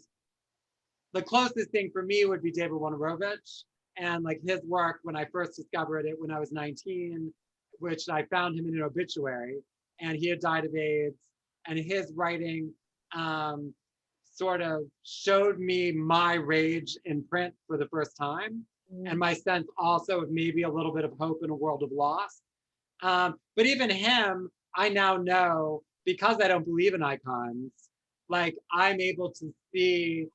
the closest thing for me would be David Wonderovich. And like his work, when I first discovered it when I was 19, which I found him in an obituary, and he had died of AIDS, and his writing sort of showed me my rage in print for the first time. and my sense also of maybe a little bit of hope in a world of loss. But even him, I now know, because I don't believe in icons, like I'm able to see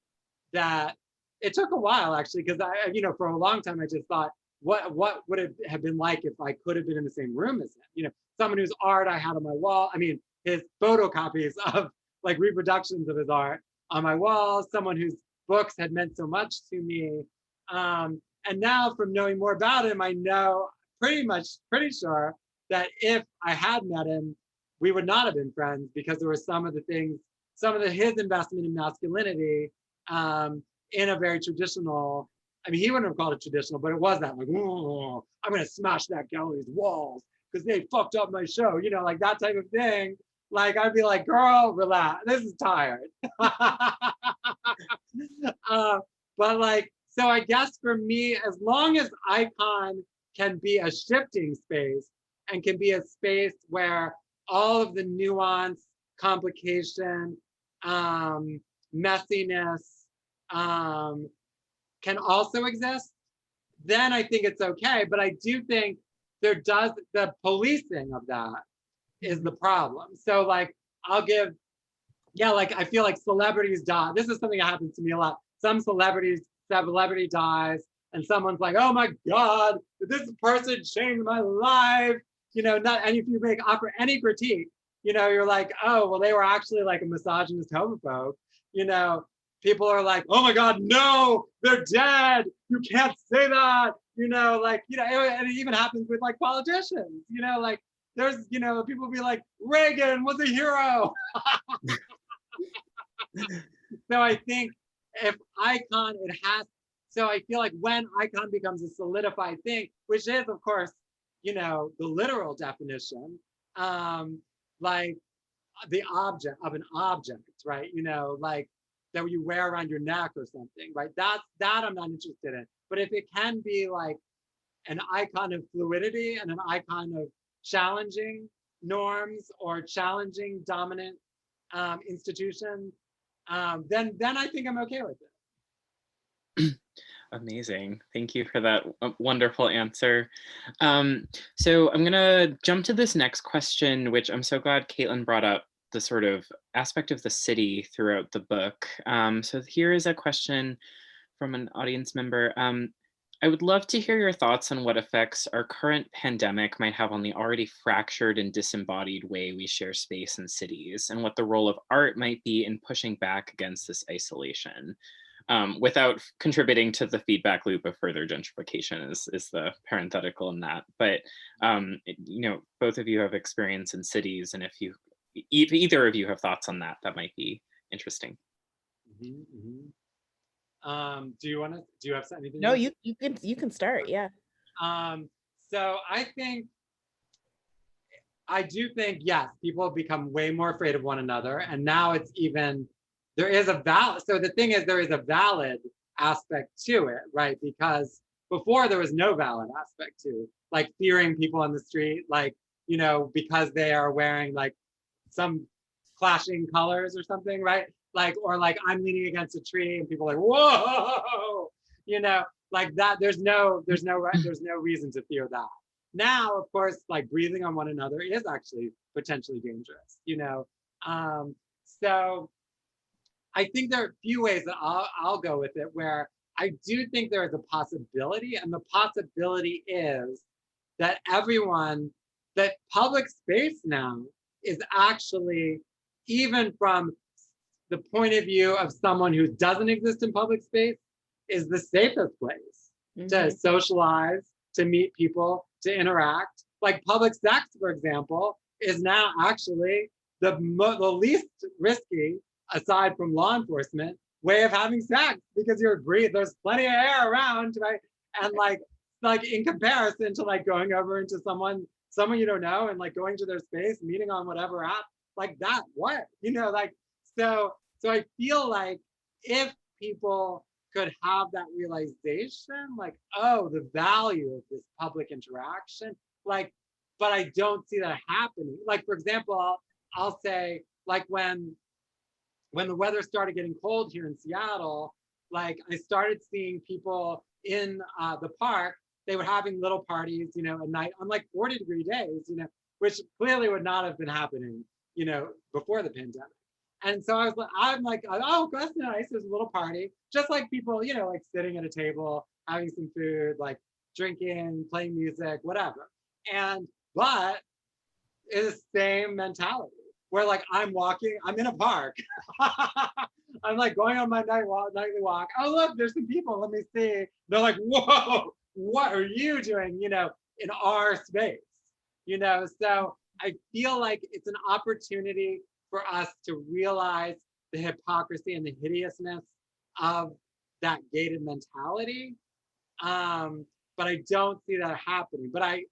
that it took a while actually, because I, for a long time I just thought, what would it have been like if I could have been in the same room as him? Someone whose art I had on my wall. I mean, his photocopies of like reproductions of his art on my wall, someone whose books had meant so much to me. And now from knowing more about him, I know pretty sure that if I had met him, we would not have been friends, because there were some of his investment in masculinity in a very traditional, I mean, he wouldn't have called it traditional, but it was that like, oh, I'm gonna smash that gallery's walls because they fucked up my show, like that type of thing. Like I'd be like, girl, relax, this is tired. But like, so I guess for me, as long as icon can be a shifting space and can be a space where all of the nuance, complication, messiness can also exist, then I think it's okay. But I do think the policing of that is the problem. So like, I feel like celebrities die. This is something that happens to me a lot. Some celebrity dies and someone's like, oh my God, this person changed my life. And if you offer any critique, you're like, oh, well, they were actually like a misogynist homophobe. People are like, oh my God, no, they're dead. You can't say that. And it even happens with like politicians, like there's, people be like, Reagan was a hero. So I think if icon, so I feel like when icon becomes a solidified thing, which is of course, the literal definition, like the object of an object, right? Like that you wear around your neck or something, right? That I'm not interested in. But if it can be like an icon of fluidity and an icon of challenging norms or challenging dominant institutions, then I think I'm okay with it. Amazing. Thank you for that wonderful answer. So I'm going to jump to this next question, which I'm so glad Kaitlyn brought up, the sort of aspect of the city throughout the book. So here is a question from an audience member. I would love to hear your thoughts on what effects our current pandemic might have on the already fractured and disembodied way we share space in cities, and what the role of art might be in pushing back against this isolation. Without contributing to the feedback loop of further gentrification is the parenthetical in that. But, both of you have experience in cities, and if either of you have thoughts on that, that might be interesting. Mm-hmm, mm-hmm. Do you have anything? No, you can start, yeah. So I do think, yes, people have become way more afraid of one another, and now it's even, there is a valid, so the thing is, there is a valid aspect to it, right? Because before there was no valid aspect to it, like fearing people on the street, like, because they are wearing like some clashing colors or something, right? Like, or like I'm leaning against a tree and people are like, whoa, like that, there's no reason to fear that. Now, of course, like breathing on one another is actually potentially dangerous, so I think there are a few ways that I'll go with it, where I do think there is a possibility, and the possibility is that that public space now is actually, even from the point of view of someone who doesn't exist in public space, is the safest place to socialize, to meet people, to interact. Like public sex, for example, is now actually the least risky, aside from law enforcement, way of having sex, because there's plenty of air around, right? And like in comparison to like going over into someone you don't know and like going to their space, meeting on whatever app, like that, so I feel like if people could have that realization, like, oh, the value of this public interaction, like, but I don't see that happening. Like, for example, I'll say, like when the weather started getting cold here in Seattle, like I started seeing people in the park, they were having little parties, you know, at night on like 40-degree days, you know, which clearly would not have been happening, you know, before the pandemic. And so I'm like, oh, that's nice. There's a little party, just like people, you know, like sitting at a table, having some food, like drinking, playing music, whatever. But it's the same mentality where like I'm in a park. I'm like going on my nightly walk. Oh, look, there's some people. Let me see. They're like, whoa, what are you doing, you know, in our space? You know, so I feel like it's an opportunity for us to realize the hypocrisy and the hideousness of that gated mentality. But I don't see that happening. But I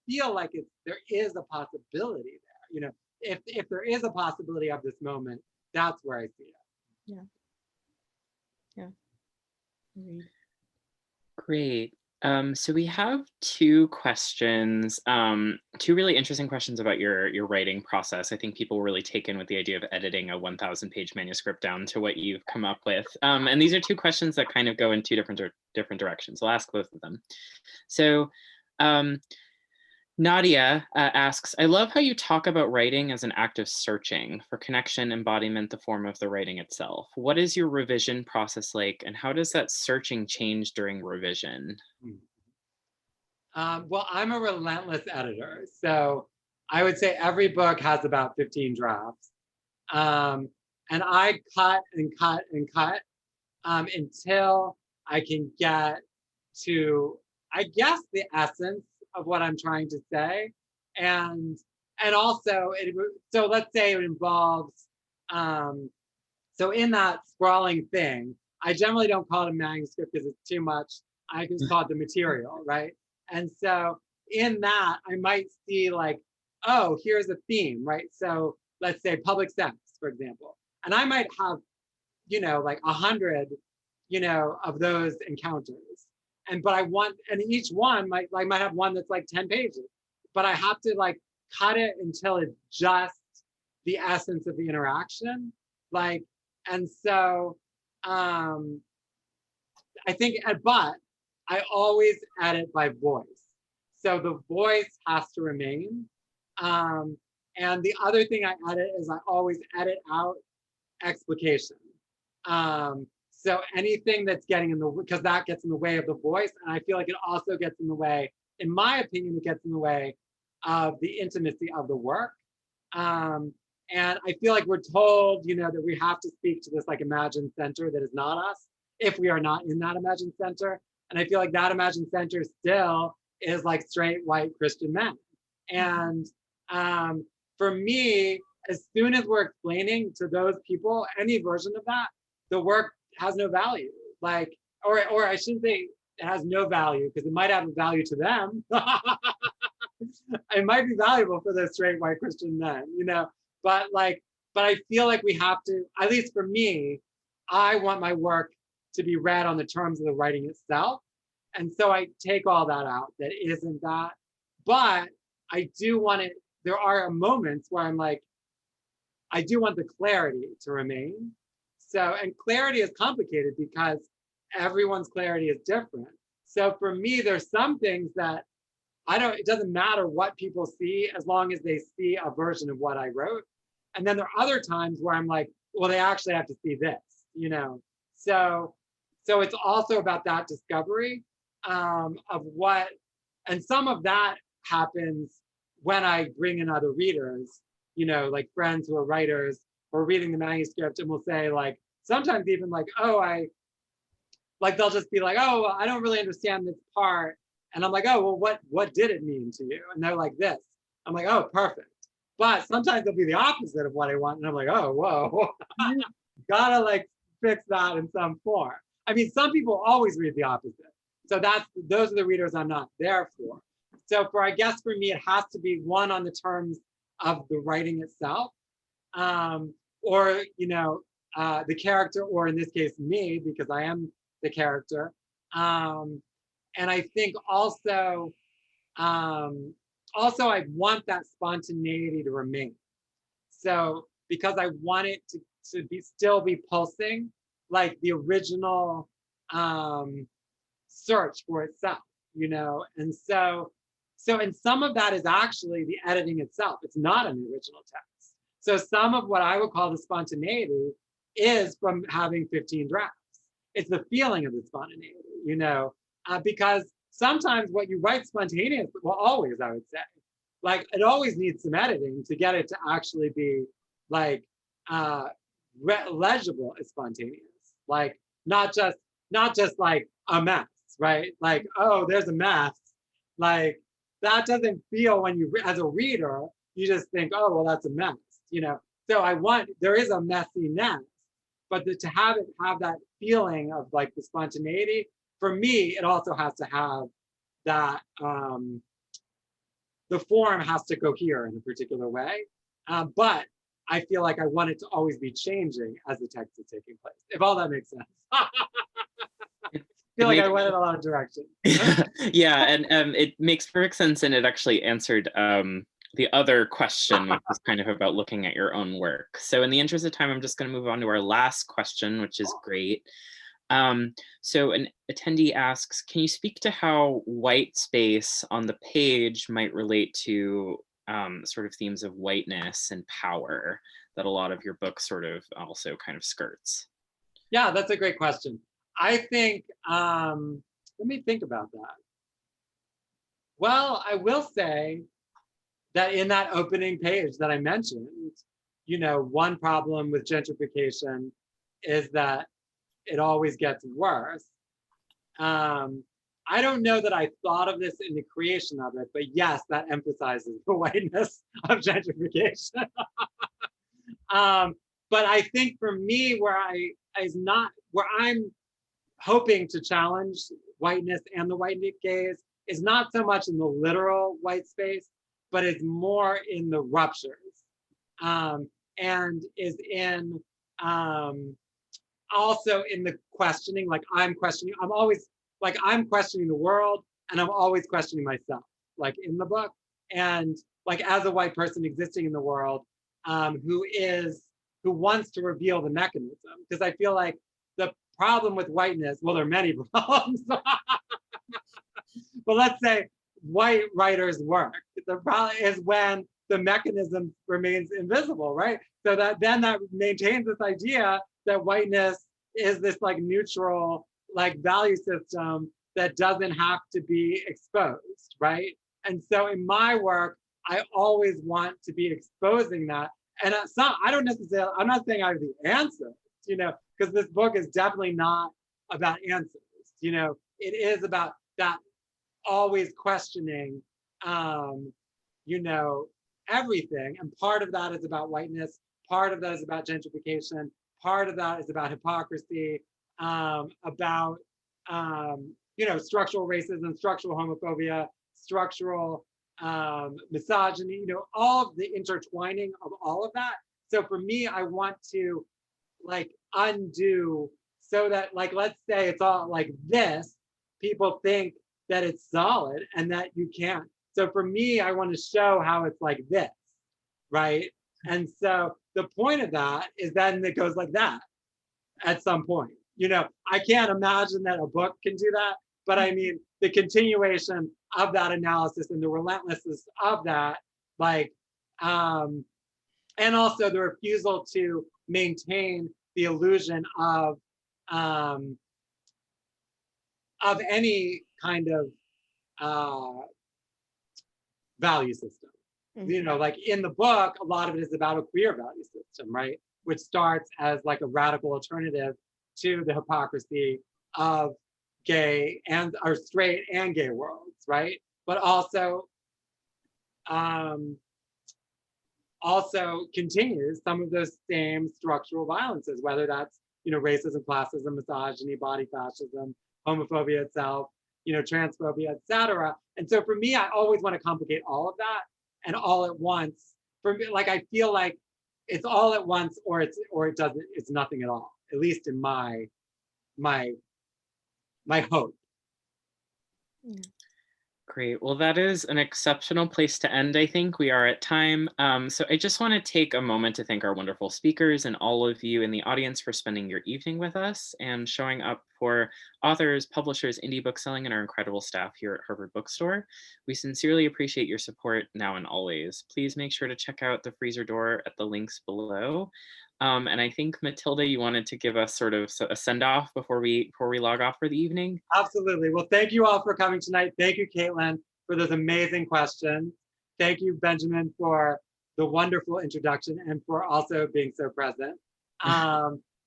feel like there is a possibility there. You know, if there is a possibility of this moment, that's where I see it. Yeah. Yeah. Agreed. Great. So we have two questions, two really interesting questions about your writing process. I think people were really taken with the idea of editing a 1,000-page manuscript down to what you've come up with. And these are two questions that kind of go in two different directions. I'll ask both of them. So Nadia asks, I love how you talk about writing as an act of searching for connection, embodiment, the form of the writing itself. What is your revision process like, and how does that searching change during revision? Well, I'm a relentless editor. So I would say every book has about 15 drafts. And I cut and cut and cut until I can get to, I guess, the essence of what I'm trying to say. And also, so let's say it involves, so in that sprawling thing, I generally don't call it a manuscript because it's too much. I just call it the material, right? And so in that, I might see like, oh, here's a theme, right? So let's say public sex, for example. And I might have, you know, like 100, you know, of those encounters. And each one might have one that's like 10 pages, but I have to like cut it until it's just the essence of the interaction. Like, and so I think, but I always edit by voice. So the voice has to remain. And the other thing I edit is I always edit out explication. So anything that's getting in the, because that gets in the way of the voice. And I feel like it also gets in the way, in my opinion, it gets in the way of the intimacy of the work. And I feel like we're told, you know, that we have to speak to this like imagined center that is not us, if we are not in that imagined center. And I feel like that imagined center still is like straight white Christian men. And for me, as soon as we're explaining to those people any version of that, the work has no value. Like, or I shouldn't say it has no value, because it might have a value to them. It might be valuable for those straight white Christian men, you know. But I feel like we have to, at least for me, I want my work to be read on the terms of the writing itself. And so I take all that out that isn't that. But I do want it, there are moments where I'm like, I do want the clarity to remain. So, and clarity is complicated because everyone's clarity is different. So for me, there's some things that it doesn't matter what people see as long as they see a version of what I wrote. And then there are other times where I'm like, well, they actually have to see this, you know? So it's also about that discovery of what, and some of that happens when I bring in other readers, you know, like friends who are writers or reading the manuscript, and will say like, sometimes even like, they'll just be like, oh, I don't really understand this part. And I'm like, oh, well, what did it mean to you? And they're like this. I'm like, oh, perfect. But sometimes it'll be the opposite of what I want. And I'm like, oh, whoa, gotta like fix that in some form. I mean, some people always read the opposite. So those are the readers I'm not there for. So I guess for me, it has to be one on the terms of the writing itself, or, you know, the character, or in this case, me, because I am the character. And I think also I want that spontaneity to remain. So because I want it to still be pulsing, like the original search for itself, you know? And and some of that is actually the editing itself. It's not an original text. So some of what I would call the spontaneity is from having 15 drafts. It's the feeling of the spontaneity, you know, because sometimes what you write spontaneous, well, always, I would say, like it always needs some editing to get it to actually be like legible as spontaneous, like not just like a mess, right? Like, oh, there's a mess. Like that doesn't feel when you, as a reader, you just think, oh, well, that's a mess, you know? So there is a messiness, but to have that feeling of like the spontaneity, for me, it also has to have that, the form has to cohere in a particular way. But I feel like I want it to always be changing as the text is taking place, if all that makes sense. I feel like I went in a lot of directions. Yeah, and it makes perfect sense, and it actually answered the other question, which was kind of about looking at your own work. So in the interest of time, I'm just going to move on to our last question, which is great. So an attendee asks, can you speak to how white space on the page might relate to sort of themes of whiteness and power that a lot of your book sort of also kind of skirts? Yeah, that's a great question. I think, let me think about that. Well, I will say that in that opening page that I mentioned, you know, one problem with gentrification is that it always gets worse. I don't know that I thought of this in the creation of it, but yes, that emphasizes the whiteness of gentrification. But I think for me, where I'm hoping to challenge whiteness and the white gaze is not so much in the literal white space, but it's more in the ruptures, and is in also in the questioning. Like I'm questioning the world, and I'm always questioning myself, like in the book, and like as a white person existing in the world, who wants to reveal the mechanism, because I feel like the problem with whiteness, well, there are many problems, but let's say white writers' work, the problem is when the mechanism remains invisible, right? So that maintains this idea that whiteness is this like neutral, like value system that doesn't have to be exposed, right? And so in my work, I always want to be exposing that. And I'm not saying I have the answers, you know, because this book is definitely not about answers, you know, it is about that always questioning, you know, everything. And part of that is about whiteness, part of that is about gentrification, part of that is about hypocrisy, about, you know, structural racism, structural homophobia, structural misogyny, you know, all of the intertwining of all of that. So for me, I want to like undo so that, like, let's say it's all like this, people think that it's solid and that you can't. So for me, I want to show how it's like this, right? And so the point of that is then it goes like that at some point. You know, I can't imagine that a book can do that, but I mean, the continuation of that analysis and the relentlessness of that, like, and also the refusal to maintain the illusion of any kind of value system. Mm-hmm. You know, like in the book, a lot of it is about a queer value system, right? Which starts as like a radical alternative to the hypocrisy of gay and or straight and gay worlds, right? But also continues some of those same structural violences, whether that's, you know, racism, classism, misogyny, body fascism, homophobia itself, you know, transphobia, etc. And so for me, I always want to complicate all of that and all at once. For me, like I feel like it's all at once, or it doesn't. It's nothing at all. At least in my hope. Great. Well, that is an exceptional place to end. I think we are at time. So I just want to take a moment to thank our wonderful speakers and all of you in the audience for spending your evening with us and showing up for authors, publishers, indie bookselling, and our incredible staff here at Harvard Bookstore. We sincerely appreciate your support now and always. Please make sure to check out the freezer door at the links below. And I think, Matilda, you wanted to give us sort of a send-off before we log off for the evening. Absolutely. Well, thank you all for coming tonight. Thank you, Kaitlyn, for those amazing questions. Thank you, Benjamin, for the wonderful introduction and for also being so present.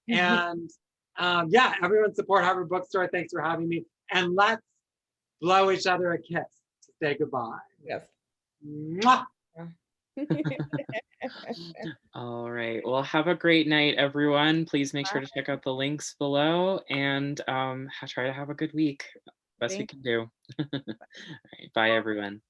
Yeah, everyone support Harvard Bookstore. Thanks for having me. And let's blow each other a kiss to say goodbye. Yes. Mwah! All right. Well, have a great night, everyone. Please make sure to check out the links below and try to have a good week. Best we can do. All right. Bye, everyone.